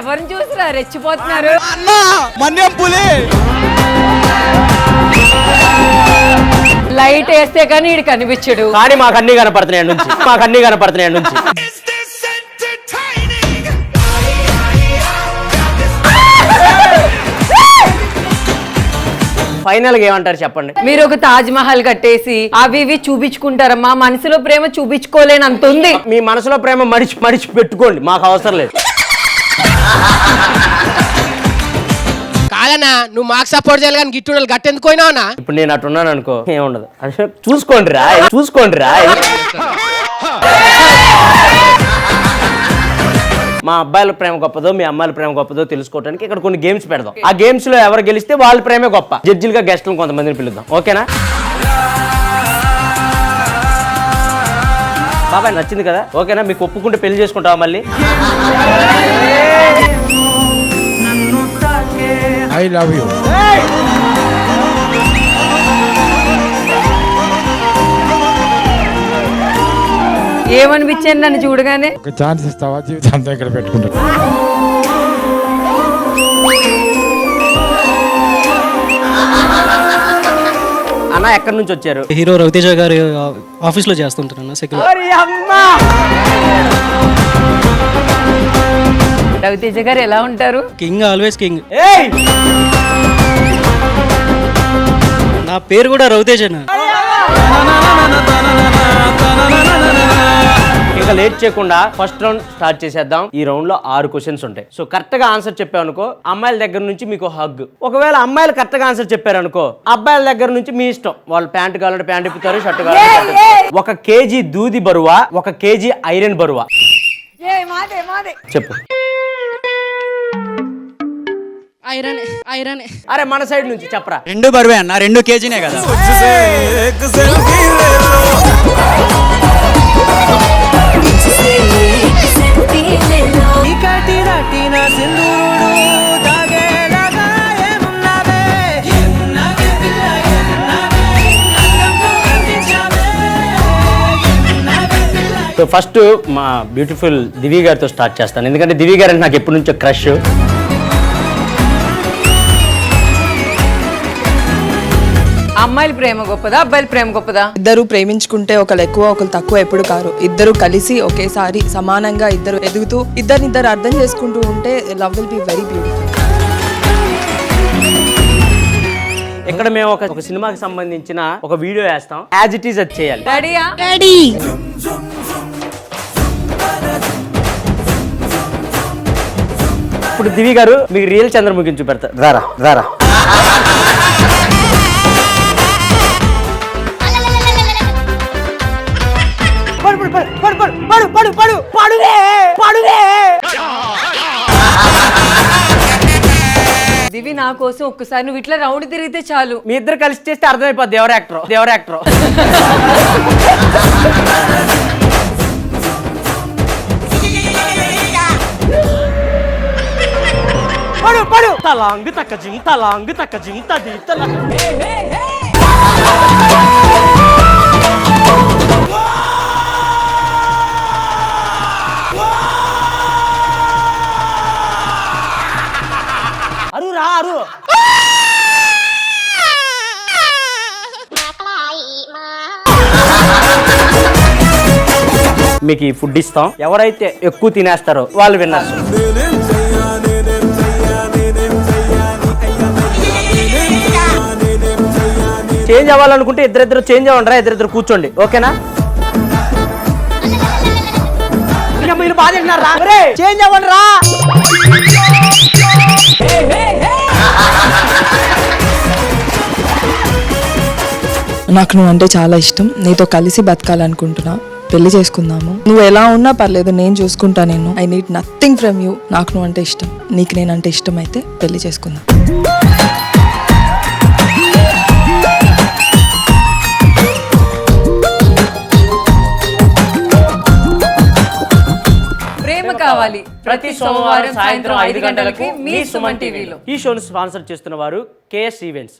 ఎవరిని చూసిరా రెచ్చిపోతున్నారు? లైట్ వేస్తే కానీ ఇడు కనిపించడు. కానీ మాకు అన్ని కనపడుతున్నాయి నుంచి ఫైనల్ గా ఏమంటారు చెప్పండి? మీరు ఒక తాజ్ మహల్ కట్టేసి అవి ఇవి చూపించుకుంటారమ్మా, మనసులో ప్రేమ చూపించుకోలేనంత ఉంది. మీ మనసులో ప్రేమ మడిచి పెట్టుకోండి, మాకు అవసరం లేదు. కాదన్నా, నువ్వు మాకు సపోర్ట్ చేయాలి కానీ గిట్టు గట్టెందుకు పోయినావునా? ఇప్పుడు నేను అట్టున్నాను అనుకో, ఏముండదు. అంటే చూసుకోండి రా. మా అబ్బాయిల ప్రేమ గొప్పదో మీ అమ్మాయిల ప్రేమ గొప్పదో తెలుసుకోవడానికి ఇక్కడ కొన్ని గేమ్స్ పెడదాం. ఆ గేమ్స్ లో ఎవరు గెలిస్తే వాళ్ళ ప్రేమే గొప్ప. జడ్జిలుగా గెస్టులను కొంతమందిని పిలుద్దాం, ఓకేనా? బాబాయ్ నచ్చింది కదా, ఓకేనా? మీకు ఒప్పుకుంటే పెళ్లి చేసుకుంటావా మళ్ళీ? I love you. ఏమనిపించింది నన్ను చూడగానే? ఒక ఛాన్స్ ఇస్తావా? జీవితాంతం ఇక్కడ పెట్టుకుంటా. అన్న ఎక్కడి నుంచి వచ్చారు? హీరో రవితేజ గారి ఆఫీస్ లో చేస్తుంటాను. రవితేజ గారు ఎలా ఉంటారు? King, always king. నా పేరు కూడా రవితేజనా? ఇంకా లేట్ చేయకుండా ఫస్ట్ రౌండ్ స్టార్ట్ చేసేద్దాం. ఈ రౌండ్ లో 6 క్వశ్చన్స్ ఉంటాయి. సో కరెక్ట్ గా ఆన్సర్ చెప్పావనుకో అమ్మాయిల దగ్గర నుంచి మీకు హగ్. ఒకవేళ అమ్మాయిలు కరెక్ట్ గా ఆన్సర్ చెప్పారనుకో అబ్బాయిల దగ్గర నుంచి మీ ఇష్టం. వాళ్ళు ప్యాంట్ కావాలంటే ప్యాంట్ ఇప్పుతారు, షర్ట్ కావాలంటే. 1 కేజీ దూది బరువా, 1 కేజీ ఐరన్ బరువా? చెప్పు. ఐరన్. అరే మన సైడ్ నుంచి చెప్పరా. 2 బరువే అన్న, 2 కేజీనే కదా. సో ఫస్ట్ మా బ్యూటిఫుల్ దివి గారితో స్టార్ట్ చేస్తాను, ఎందుకంటే దివి గారు అంటే నాకు ఎప్పటి నుంచో క్రష్. అమ్మాయిల ప్రేమ గొప్పదా, అబ్బాయిల ప్రేమ గొప్పదా? ఇద్దరు ప్రేమించుకుంటే ఒకరు ఎక్కువ ఒకరు తక్కువ ఎప్పుడు కారు. ఇద్దరు కలిసి ఒకేసారి సమానంగా ఇద్దరు ఎదుగుతూ ఇద్దరు అర్థం చేసుకుంటూ ఉంటే love will be very beautiful. ఇక్కడ మేము ఒక సినిమాకి సంబంధించిన ఒక వీడియో వేస్తాం, యాజ్ ఇట్ ఈజ్ అది చేయాలి. రెడీ? ఇప్పుడు దివి గారు మీకు రియల్ చంద్రముఖిని చూపెడతారు. రారా. దివి నా కోసం ఒక్కసారి నువ్వు ఇట్లా రౌండ్ తిరిగితే చాలు. మీ ఇద్దరు కలిసి చేస్తే అర్థమైపోద్ది ఎవరు యాక్టర్. తలాంగ్ తక్క జింగ్ తది అరు. మీకు ఈ ఫుడ్ ఇస్తాం, ఎవరైతే ఎక్కువ తినేస్తారో వాళ్ళు విన్నర్స్. చేంజ్ అవ్వాలనుకుంటే ఇద్దరిద్దరు చేంజ్ అవ్వండి, ఇద్దరిద్దరు కూర్చోండి, ఓకేనా? మీరు బాగా చేంజ్ అవ్వండి రా. నాకు నువ్వు అంటే చాలా ఇష్టం. నీతో కలిసి బతకాలనుకుంటున్నా. పెళ్లి చేసుకుందాము. నువ్వు ఎలా ఉన్నా పర్లేదు, నేను చూసుకుంటా నేను. I need nothing from you. నాకు నువ్వు అంటే ఇష్టం, నీకు నేనంటే ఇష్టం అయితే పెళ్లి చేసుకుందాం. ప్రేమ కావాలి ప్రతి సోమవారం సాయంత్రం 5 గంటలకి మీ సుమన్ టీవీలో. ఈ షోను స్పాన్సర్ చేస్తున్న వారు KS ఈవెంట్స్.